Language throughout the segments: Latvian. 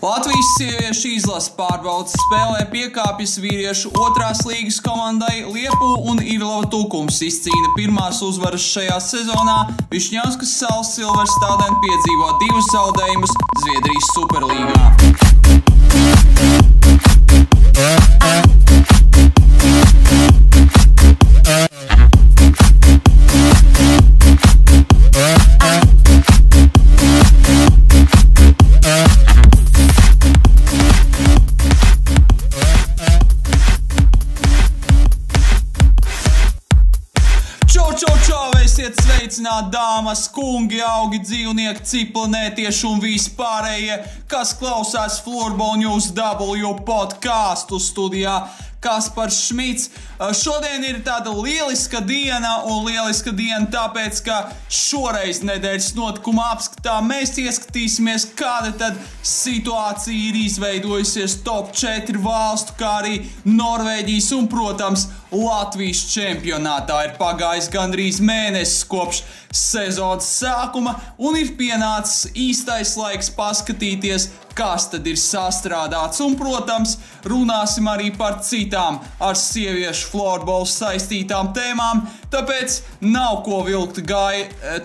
Latvijas sieviešu izlases pārbaudes spēlē piekāpjas vīriešu otrās līgas komandai Liepuva un Ivilova Tukums izcīna pirmās uzvaras šajā sezonā. Višņauskas Saules Silver Stādeni piedzīvo 2 zaudējumus Zviedrijas Superlīgā. Esiet sveicināti, dāmas, kungi, augi, dzīvnieki, ciplanētieši un vispārējie, kas klausās Floorball News W podcastu studijā. Kaspars Šmits. Šodien ir tāda lieliska diena, un lieliska diena tāpēc, ka šoreiz nedēļas notikuma apskatā mēs ieskatīsimies, kāda tad situācija ir izveidojusies top 4 valstu, kā arī Norvēģijas un, protams, Latvijas čempionātā. Ir pagājis gandrīz mēnesis kopš sezonas sākuma, un ir pienācis īstais laiks paskatīties, kas tad ir sastrādāts. Un, protams, runāsim arī par citām ar sieviešu floorbolu saistītām tēmām, tāpēc nav ko vilkt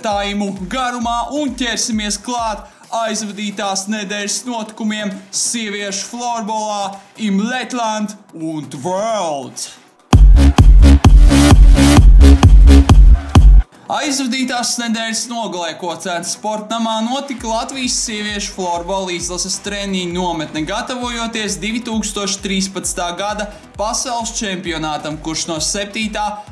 taimu garumā un ķersimies klāt aizvadītās nedēļas notikumiem sieviešu floorbolā im Letland und World. Aizvadītās nedēļas nogalē Kocēnas sportnamā notika Latvijas sieviešu floorbola izlases treniņu nometne, gatavojoties 2013. gada pasaules čempionātam, kurš no 7.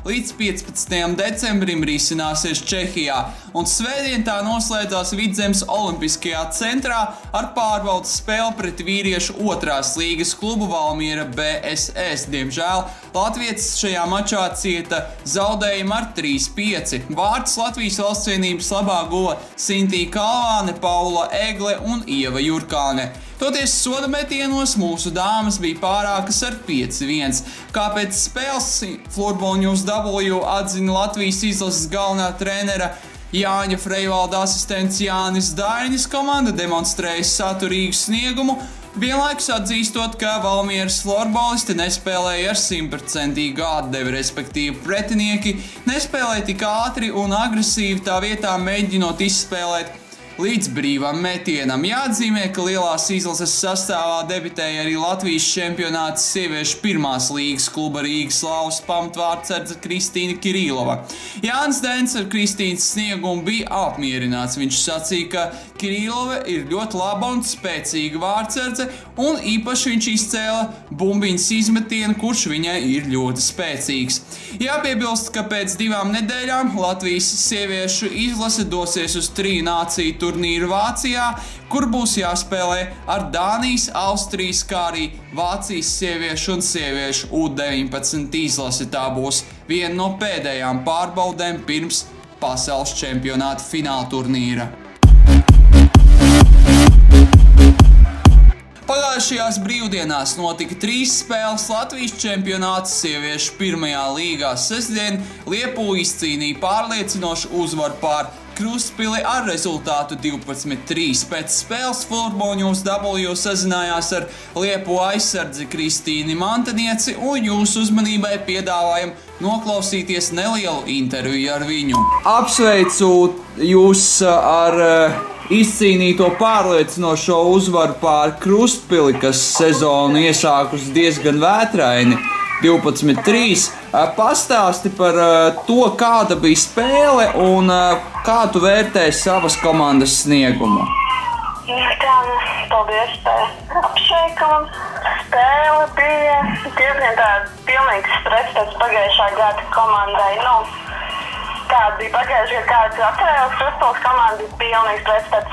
līdz 15. decembrim risināsies Čehijā. Un svētdien tā noslēdzās Vidzemes Olimpiskajā centrā ar pārbaudes spēli pret vīriešu otrās līgas klubu Valmiera BSS. Diemžēl latvietis šajā mačā cieta zaudējumu ar 3-5. Vārds Latvijas valstsvienības labā guva Sintīja Kalvāne, Paula Egle un Ieva Jurkāne. Toties soda metienos mūsu dāmas bija pārākas ar 5-1. Kāpēc spēles Floorball News W atzina Latvijas izlases galvenā trenera Jāņa Freivalda asistents Jānis Dainis, komanda demonstrēja saturīgu sniegumu, vienlaikus atzīstot, ka Valmieras floorbolisti nespēlēja ar 100% atdevi, respektīvi pretinieki nespēlēja tik ātri un agresīvi, tā vietā mēģinot izspēlēt līdz brīvam metienam. Jāatzīmē, ka lielās izlases sastāvā debitēja arī Latvijas čempionāta sieviešu pirmās līgas kluba Rīgas Lauvas pamatvārdsardze Kristīna Kirīlova. Jānis Dens ar Kristīnas sniegumu bija apmierināts. Viņš sacīja, ka Kirīlova ir ļoti laba un spēcīga vārdsardze, un īpaši viņš izcēla bumbiņas izmetienu, kurš viņai ir ļoti spēcīgs. Jāpiebilst, ka pēc 2 nedēļām Latvijas sieviešu izlase dosies uz 3 nāciju turnīru Vācijā, kur būs jāspēlē ar Dānijas, Austrijas, kā arī Vācijas sieviešu un sieviešu U19 izlasi. Tā būs viena no pēdējām pārbaudēm pirms pasaules čempionāta fināla turnīra. Pagājušajās brīvdienās notika 3 spēles Latvijas čempionāta sieviešu pirmajā līgā. Sestdien Liepuva izcīnīja pārliecinošu uzvaru pār Krustpili ar rezultātu 12-3. Pēc spēles Floorball News W sazinājās ar Liepuva aizsardzi Kristīni Mantanieci, un jūsu uzmanībai piedāvājam noklausīties nelielu interviju ar viņu. Apsveicu jūs ar izcīnīto pārliecinošo uzvaru pār Krustpili, kas sezonu iesākus diezgan vētraini, 12-3. Pastāsti par to, kāda bija spēle un kā tu vērtē savas komandas sniegumu. Paldies par apsveikumu. Spēle bija diezgan tāda pilnīgs pretspēc pagājušā gada komandai. Kāda bija pagājušā gada, kāds atcerējās Krustpilis komanda, bija pilnīgs pretspēc.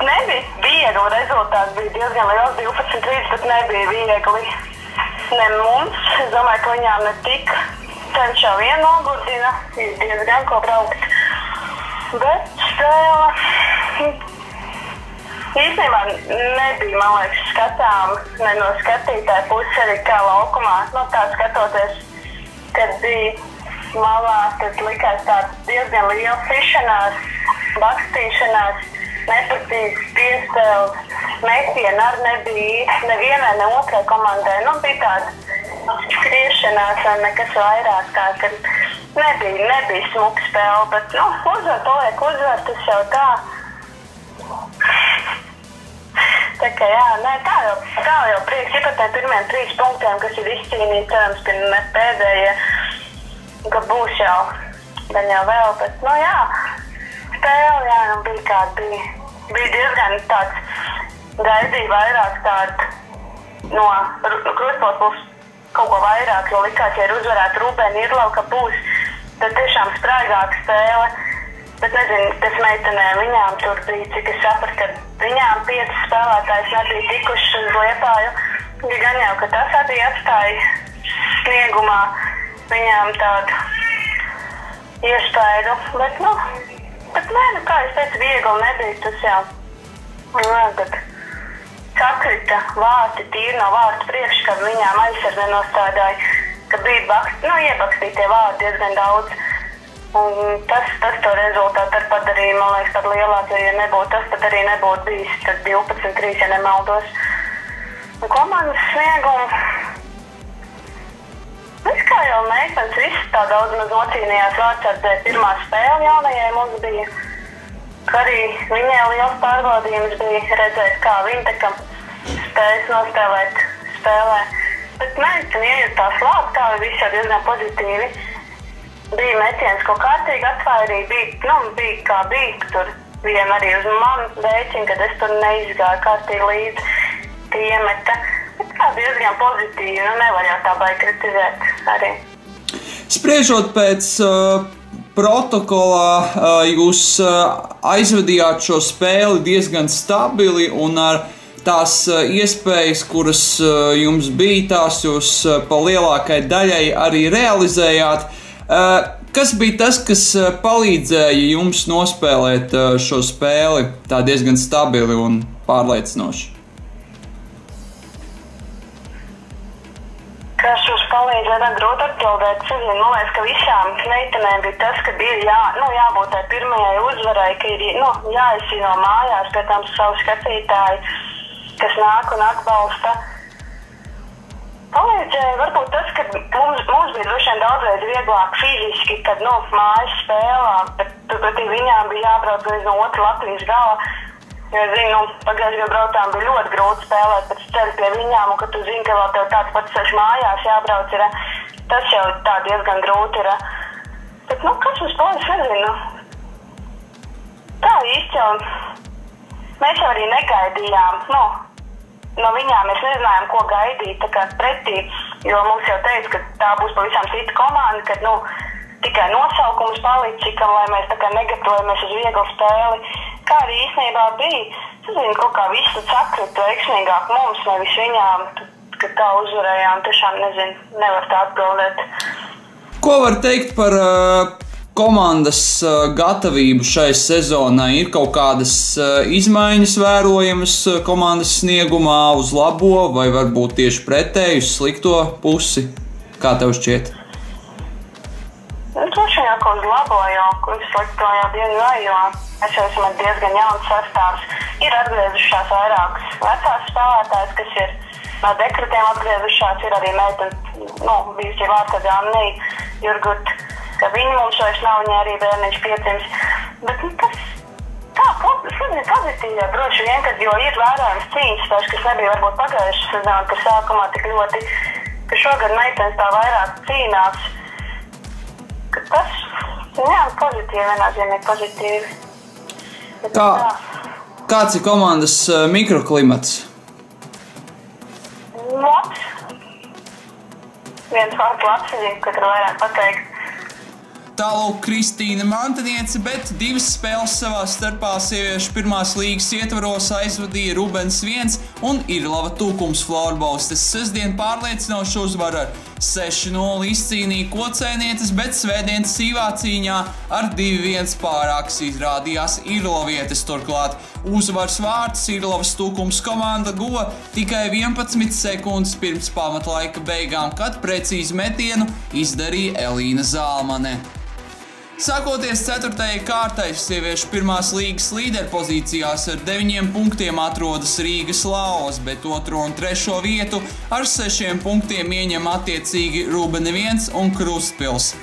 Nebija viegli rezultāts, bija diezgan liels 12-3, bet nebija viegli. Ne mums, es domāju, ka viņām ne tik cenšā vien nogurdina, ir diezgan ko braukt. Bet spēle īstenībā nebija, man liekas, skatām, ne no skatītāja puses arī kā laukumā. Tā skatoties, kad bija malā, tad likās tāds diezgan liela sišanās, bakstīšanās. neprecīzas piespēles, metieni arī nebija īsti nevienai, ne otrai komandai. Nu, bija tāda skriešanās vai nekas vairāk tā, ka nebija smuka spēle, bet, nu, uzvar paliek uzvar, tas jau tā. Tā kā jā, nē, tā jau prieks, ja par tiem pirmiem 3 punktiem, kas ir izcīnīti, cerams, ka ne pēdējie, ka būs jau, gan jau vēl, bet, nu jā, spēle, jā, nu bija kāda bija. Bija diezgan tāds gaidīja vairāk tādu no Krustpils puses kaut ko vairāk, jo likās, ja ir uzvarētu Rūbeni Irlau, ka būs tad tiešām spraigāka spēle. Bet nezinu, tas meitenē viņām tur bija, cik es sapratu, ka viņām 5 spēlētājs nebija tikuši uz Liepāju. Ja gan jau, ka tas arī atstāja sniegumā viņām tādu iespēju. Bet nē, nu kā es teicu, viegli nebija tas jau. Tad sakrita vārti tīri no vārtu priekš, kad viņām aizsardze nostādāja, ka bija iebakstīti tie vārti diezgan daudz. Un tas to rezultātu ar padarīja, man liekas, tādu lielāku, jo ja nebūtu tas, tad arī nebūtu bijis tad 12-3, ja nemaldos. Un komandas sniegumu. Viss kā jau meitenes, viss tā daudz maz nocīnījās vārdsardzē. Pirmā spēle jaunajai mums bija, ka arī viņai liels pārbaudījums bija redzēt, kā viņa tā spējas nospēlēt spēlē. Bet meitene iejūtās labi, tā viss jau diezgan pozitīvi. Bija metiens, ko kārtīgi atvairīja, bija kā bija, tur vien arī uz manu rēķinu, kad es tur neizgāju kārtīgi līdzi, tie iemeta. Bet kā diezgan pozitīvi, nevar jau tā baigi kritizēt arī. Spriežot pēc protokolā, jūs aizvadījāt šo spēli diezgan stabili un ar tās iespējas, kuras jums bija, tās jūs pa lielākai daļai arī realizējāt. Kas bija tas, kas palīdzēja jums nospēlēt šo spēli tā diezgan stabili un pārliecinoši? Kas mums palīdzēja, grūti atbildēt. Man liekas, ka visām meitenēm bija tas, ka bija jābūt tai pirmajai uzvarai, ka ir jāizcīno mājās, pēc tam savu skatītāju, kas nāk un atbalsta. Palīdzēja varbūt tas, ka mums bija droši vien daudzreiz vieglāk fiziski, kad mājas spēlā, bet turpretī viņām bija jābrauc līdz no otra Latvijas gala. Jo, zinu, pagājušajā gadā brautām bija ļoti grūti spēlēt pēc ceļa pie viņām, un kad tu zini, ka vēl tev tāds pats ceļš mājās jābrauc ir, tas jau tā diezgan grūti ir. Bet, kas mums palīdz, nezinu. Tā īsti jau, mēs jau arī negaidījām, no viņām mēs nezinājām, ko gaidīt, tā kā pretī, jo mums jau teica, ka tā būs pavisam cita komanda, kad, tikai nosaukums palīdz, lai mēs tā kā negatavojamies uz vieglu spēli. Kā arī īstenībā bija, kaut kā visu sakrita veiksmīgāk mums, nevis viņām, kad tā uzvarējām, tiešām nevar tā atbildēt. Ko var teikt par komandas gatavību šai sezonai? Ir kaut kādas izmaiņas vērojamas komandas sniegumā uz labo, vai varbūt tieši pretēji uz slikto pusi? Kā tev šķiet? Droši vien jau uz labo, jo uz slikto jau dienu vai, jo mēs jau esam diezgan jauns sastāvs. Ir atgriezušās vairākas vecās spēlētājas, kas ir no dekretiem atgriezušās, ir arī meitene, bijusi vārdsardze Annija Jurgut, ka viņi mums vairs nav, viņa arī bērniņš piedzimis. Bet tas tā, pozitīvi jau droši vien, kad jo ir vērojams cīņas, kas nebija varbūt pagājušas sezonā, ka sākumā tik ļoti, ka šogad meitenes tā vairāk cīnās. Tas, pozitīvi, viennozīmīgi pozitīvi. Kāds ir komandas mikroklimats? Labs. Viens vārds labs, kad ir vairāk pateikt. Tālūk Kristīna Mantiniece, bet 2 spēles savā starpā sieviešu pirmās līgas ietvaros aizvadīja Rubens 1 un Irlava Tūkums florbolistes. Sestdien pārliecinošu uzvaru ar 6-0 izcīnīja kocēnietes, bet svētdienas sīvā cīņā ar 2-1 pārāks izrādījās irlavietes. Turklāt uzvaras vārtus Irlavas Tūkums komanda guva tikai 11 sekundes pirms pamatlaika beigām, kad precīzi metienu izdarīja Elīna Zālmane. Sakoties 4. kārtai, sieviešu pirmās līgas līderpozīcijās ar 9 punktiem atrodas Rīgas Lauvas, bet 2. un 3. vietu ar 6 punktiem ieņem attiecīgi Rūbene 1 un Krustpils.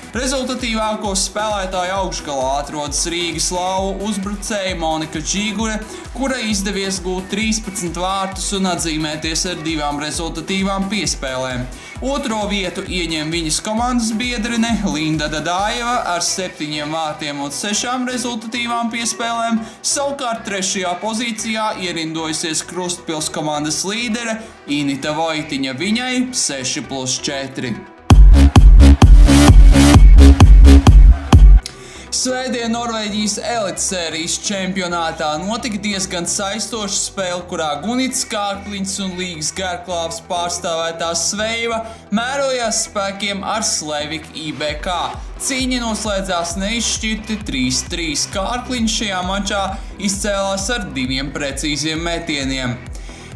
Rezultatīvāko spēlētāju augšgalā atrodas Rīgas Lauvu uzbrucēja Monika Džigure, kura izdevies gūt 13 vārtus un atzīmēties ar 2 rezultatīvām piespēlēm. 2. vietu ieņem viņas komandas biedrene Linda Dadājeva ar 7 vārtiem un 6 rezultatīvām piespēlēm, savukārt 3. pozīcijā ierindojusies Krustpils komandas līdere Inita Vojtiņa, viņai 6+4. Svētdien Norvēģijas elitsērijas čempionātā notika diezgan saistoša spēle, kurā Gunits Kārkliņš un Līgas Garklāvas pārstāvētā Sveiva mērojās spēkiem ar Slevik IBK. Cīņa noslēdzās neizšķirti 3-3. Kārkliņš šajā mačā izcēlās ar 2 precīziem metieniem.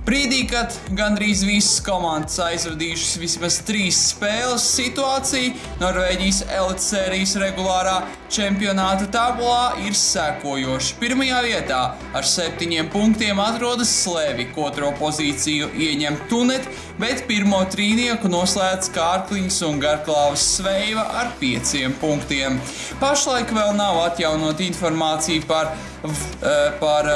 Brīdī, kad gandrīz visas komandas aizvadījušas vismaz 3 spēles, situācija Norvēģijas elitsērijas regulārā čempionāta tabulā ir sekojoša. 1. vietā ar 7 punktiem atrodas Slevik, 2. pozīciju ieņem Tunet, bet 1. trīnieku noslēdz Kārkliņš un Garklāvas Sveiva ar 5 punktiem. Pašlaik vēl nav atjaunota informācija par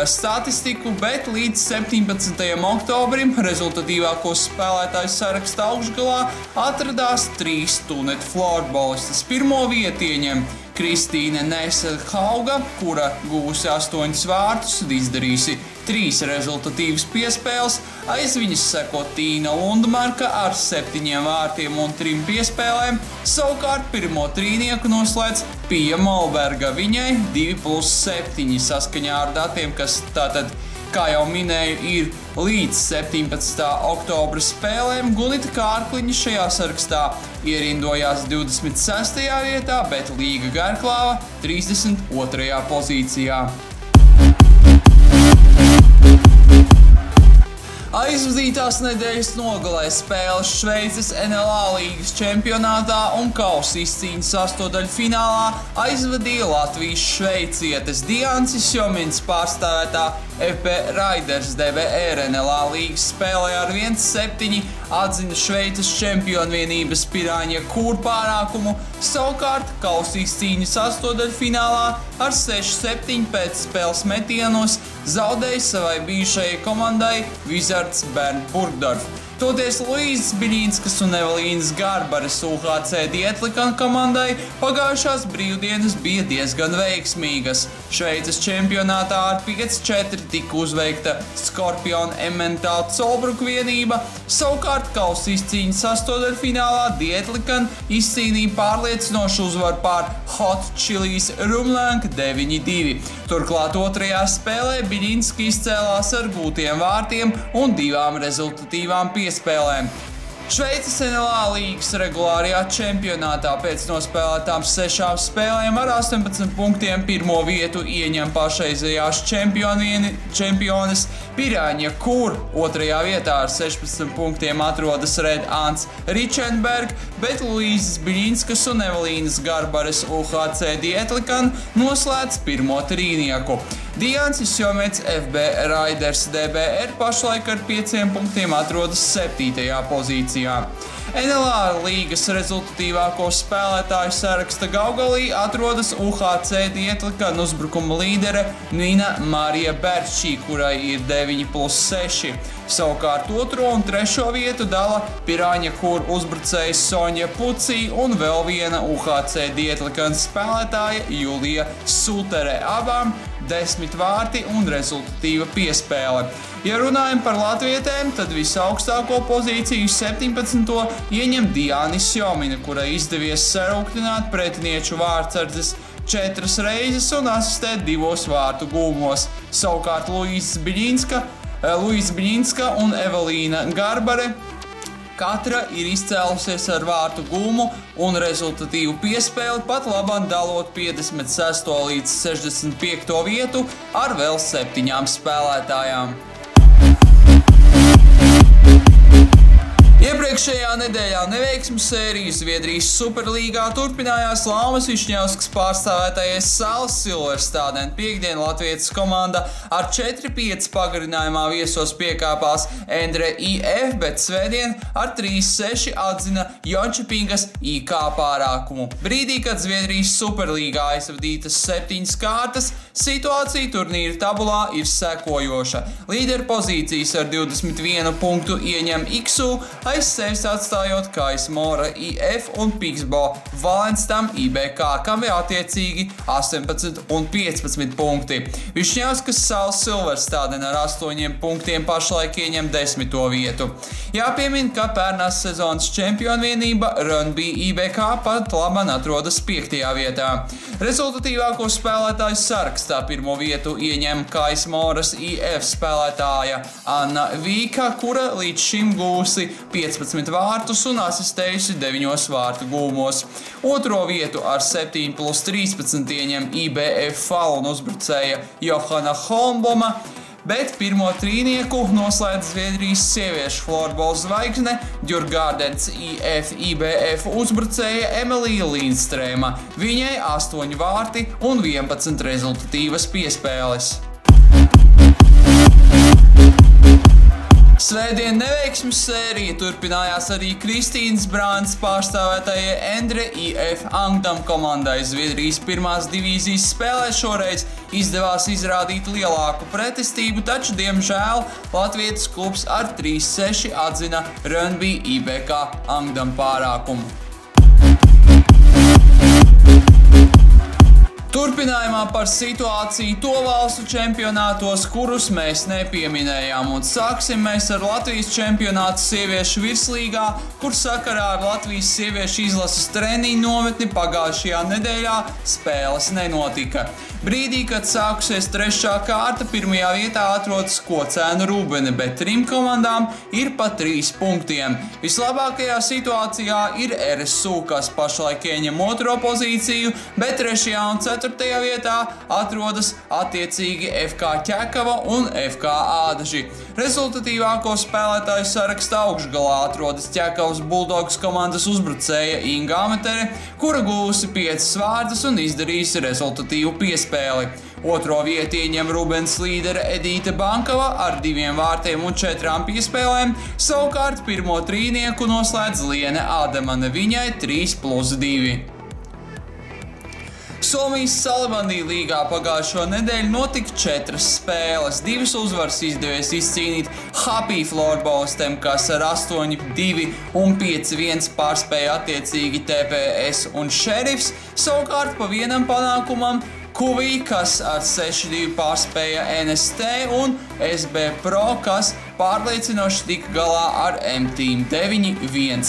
statistiku, bet līdz 17. oktobrim rezultatīvāko spēlētāju saraksta augšgalā atradās 3 Tunet floorbolistas. 1. vietu ieņem Kristīne Neselhauga, kura gūsi 8 vārtus un izdarījusi 3 rezultatīvas piespēles. Aiz viņas seko Tīna Lundmarka ar 7 vārtiem un 3 piespēlēm. Savukārt 1. trīnieku noslēdz Pija Molberga, viņai 2+7 saskaņā ar datiem, kas tātad, kā jau minēju, ir līdz 17. oktobra spēlēm. Gunita Kārkliņa šajā sarakstā ierindojās 26. vietā, bet Līga Garklāva 32. pozīcijā. Aizvadītās nedēļas nogalē spēles Šveices NLA līgas čempionātā un kausa izcīņas 8-daļfinālā aizvadīja Latvijas šveicietes Diānis Sjomins pārstāvētā FB Raiders DBR NLA līgas spēlē ar 1-7 atzina Šveices čempionvienības Pirāņa Kūr pārākumu, savukārt kausa izcīņas 8-daļfinālā ar 6-7 pēc spēles metienos zaudēja savai bijušajai komandai Wizards Bernburgdorf. Toties Luīzes Biļinskas un Evelīnas Garbares UHC Dietlikana komandai pagājušās brīvdienas bija diezgan veiksmīgas. Šveices čempionātā ar 5-4 tika uzveikta Skorpion Emmental Zollbrück vienība, savukārt kausa izcīņas 8-daļfinālā Dietlikana izcīnīja pārliecinošu uzvaru pār Hot Chilies Rumlēnka 9-2. Turklāt 2. spēlē Biļinska izcēlās ar gūtiem vārtiem un 2 rezultatīvām piespēlēm. Šveices NLA līgas regulārajā čempionātā pēc nospēlētām 6 spēlēm ar 18 punktiem 1. vietu ieņem pašreizējās čempiones Pirāņa Kūr. 2. vietā ar 16 punktiem atrodas Red Ants Richenberg, bet Luīzes Biļinskas un Evelīnas Garbares UHC Dietlikana noslēdz 1. trīnieku. Diānis Sjomets FB Raiders DBR pašlaik ar 5 punktiem atrodas 7. pozīcijā. NLA līgas rezultatīvāko spēlētāju saraksta gaugalī atrodas UHC Dietlikana uzbrukuma līdere Nina Marija Berčī, kurai ir 9+6. Savukārt 2. un 3. vietu dala Pirāņa Kūr uzbrucējs Sonja Pucī un vēl viena UHC Dietlikanas spēlētāja Julija Sutere. Abām 10 vārti un rezultatīva piespēle. Ja runājam par latvietēm, tad visaugstāko pozīciju 17. ieņem Diānis Sjomina, kurai izdevies sarūktināt pretinieču vārtsardzes 4 reizes un asistēt 2 vārtu gūmos. Savukārt Luīzes Biļinska un Evelīna Garbare katra ir izcēlusies ar vārtu gūmu un rezultatīvu piespēli, pat labāk dalot 56. līdz 65. vietu ar vēl 7 spēlētājām. Iepriekšējā nedēļā neveiksmu sēriju Zviedrijas Superlīgā turpinājās Laumas Višņevskas pārstāvētais Salas Silverstādene. Piektdien latvietes komanda ar 4-5 pagarinājumā viesos piekāpās Endre IF, bet svētdien ar 3-6 atzina Jončepingas IK pārākumu. Brīdī, kad Zviedrijas Superlīgā aizvadītas 7 kārtas, situācija turnīra tabulā ir sekojoša. Līderpozīcijas ar 21 punktu ieņem Iksu, aiz sevis atstājot Kaismora IF un Piksbo Valenstam IBK, kam ir attiecīgi 18 un 15 punkti. Višņevskas Salas Silverstādene ar 8 punktiem pašlaik ieņem 10. vietu. Jāpiemin, ka pērnās sezonas čempionvienība Rönnby IBK pat laban atrodas 5. vietā. Rezultatīvāko spēlētāju sarakstā pirmo vietu ieņem Kaismoras IF spēlētāja Anna Vīka, kura līdz šim gūsi 15 vārtus un asistējusi 9 vārtu gūmos. Otro vietu ar 7+13 ieņem IBF Falun uzbrucēja Johana Holmboma, bet pirmo trīnieku noslēdz Zviedrijas sieviešu florbola zvaigzne Djurgardens IF IBF uzbrucēja Emilija Lindstrēma. Viņai 8 vārti un 11 rezultatīvas piespēles. Svētdien neveiksmu sērija turpinājās arī Kristīnas Brāns pārstāvētajai Endre IF Angdam komandai. Zviedrijas pirmās divīzijas spēlē šoreiz izdevās izrādīt lielāku pretestību, taču, diemžēl, latvietes klubs ar 3-6 atzina Rönnby IBK Angdam pārākumu. Turpinājumā par situāciju to valstu čempionātos, kurus mēs nepieminējām, un sāksim mēs ar Latvijas čempionātu sieviešu virslīgā, kur sakarā ar Latvijas sieviešu izlases treniņu nometni pagājušajā nedēļā spēles nenotika. Brīdī, kad sākusies 3. kārta, pirmajā vietā atrodas Kocēnu Rūbene, bet 3 komandām ir pa 3 punktiem. Vislabākajā situācijā ir RSU, kas pašlaik ieņem 2. pozīciju, bet 3. un 4. vietā atrodas attiecīgi FK Ķekava un FK Ādaži. Rezultatīvāko spēlētāju sarakstā augšgalā atrodas Ķekavas Bulldogs komandas uzbrucēja Inga Ametere, kura gūsi 5 vārtus un izdarījusi rezultatīvu piespēli. Otro vietu ieņem Rubens līdere Edīte Bankava ar 2 vārtiem un 4 piespēlēm, savukārt pirmo trīnieku noslēdz Liene Ādemane, viņai 3+2. Somijas Salibandī līgā pagājušo nedēļu notika 4 spēles. 2 uzvaras izdevies izcīnīt Happy florbolistiem, kas ar 8-2 un 5-1 pārspēja attiecīgi TPS un Šerifs, savukārt pa vienam panākumam Kuvī, kas ar 6-2 pārspēja NST, un SB Pro, kas pārliecinoši tika galā ar M-Team 9-1.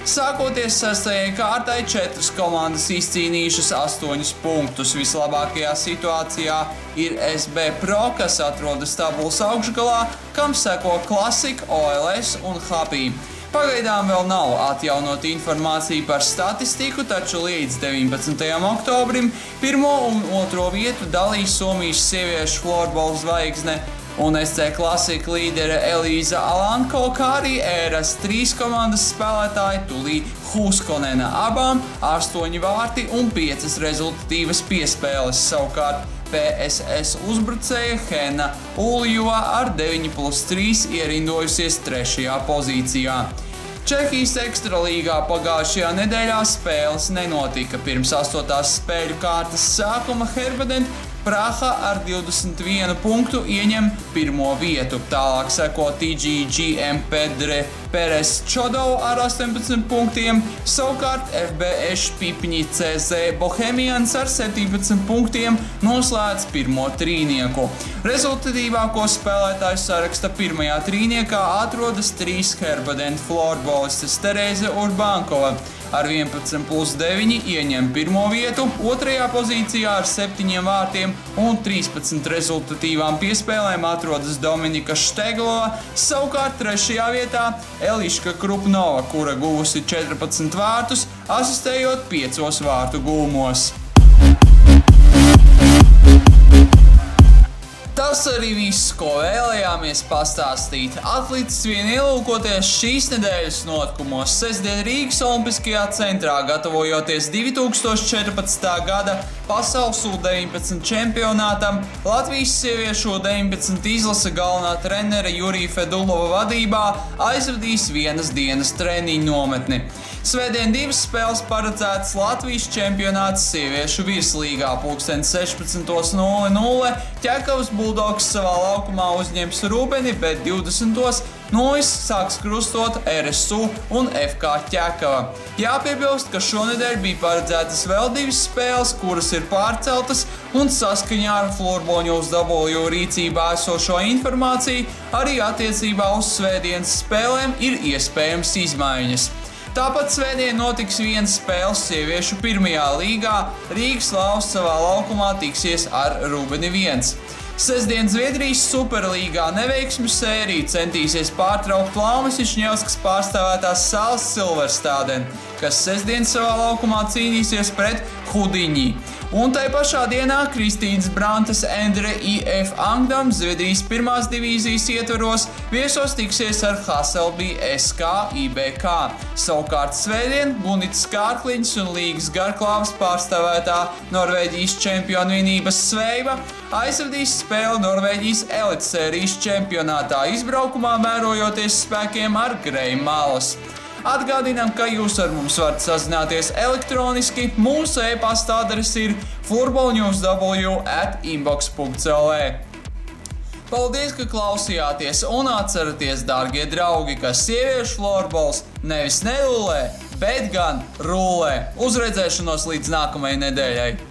Sākoties 6. kārtai, 4 komandas izcīnījušas 8 punktus. Vislabākajā situācijā ir SB Pro, kas atrodas tabulas augšgalā, kam seko Classic, OLS un Happy. Pagaidām vēl nav atjaunota informācija par statistiku, taču līdz 19. oktobrim 1. un 2. vietu dalīs Somijas sieviešu florbola zvaigzne un SC Classic līdere Elīza Alanko, kā arī ERAS 3 komandas spēlētāji Tulī Huskonena, abām 8 vārti un 5 rezultatīvas piespēles, savukārt PSS uzbrucēja Henna Uljova ar 9+3 ierindojusies 3. pozīcijā. Čehijas ekstralīgā pagājušajā nedēļā spēles nenotika. Pirms 8. spēļu kārtas sākuma Herbadent Praha ar 21 punktu ieņem 1. vietu. Tālāk seko TGGM Pedre Peres Čodov ar 18 punktiem, savukārt FBŠ Pipņi CZ Bohemians ar 17 punktiem noslēdz 1. trīnieku. Rezultatīvāko spēlētāju saraksta 1. trīniekā atrodas 3 Herbadent florbolistes Terēze Urbankova. Ar 11+9 ieņem 1. vietu, 2. pozīcijā ar 7 vārtiem un 13 rezultatīvām piespēlēm atrodas Dominika Šteglova, savukārt 3. vietā Eliška Krupnova, kura guvusi 14 vārtus, asistējot 5 vārtu gūmos. Tas arī viss, ko vēlējāmies pastāstīt. Atlicis vien ielūkoties šīs nedēļas notikumos. Sestdien Rīgas Olimpiskajā centrā, gatavojoties 2014. gada pasaules U-19 čempionātam, Latvijas sieviešu U-19 izlase galvenā trenere Jurija Fedulova vadībā aizvadīs vienas dienas treniņu nometni. Svētdien 2 spēles paredzētas Latvijas čempionāts sieviešu virslīgā. 16:00 Ķekavas Bulldogs savā laukumā uzņems Rubeni, bet 20:00 sāks krustot RSU un FK Ķekava. Jāpiebilst, ka šonedēļ bija paredzētas vēl 2 spēles, kuras ir pārceltas, un saskaņā ar Florboņu W rīcībā esošo informāciju arī attiecībā uz svētdienas spēlēm ir iespējams izmaiņas. Tāpat svētdien notiks viena spēle sieviešu pirmajā līgā. Rīgas Lāvs savā laukumā tiksies ar Rubeni 1. Sestdien Zviedrijas Superlīgā neveiksmju sēriju centīsies pārtraukt Laumas Višņevskas pārstāvētās Salas Silverstādeni, kas sestdien savā laukumā cīnīsies pret Hudiņi. Un tai pašā dienā Kristīnas Brantas Endre IF Angdam Zviedrijas 1. divīzijas ietveros viesos tiksies ar Hasselby SK IBK. Savukārt svētdien Gunits Kārkliņas un Līgas Garklāvas pārstāvētā Norvēģijas čempionu vienības Sveiva aizvadīs spēli Norvēģijas elitsērijas čempionātā izbraukumā mērojoties spēkiem ar Greim Malas. Atgādinām, ka jūs ar mums varat sazināties elektroniski. Mūsu e-pasta adrese ir florbolnewsw@inbox.lv. Paldies, ka klausījāties, un atceraties, dārgie draugi, ka sieviešu florbols nevis nerullē, bet gan rullē. Uz redzēšanos līdz nākamajai nedēļai!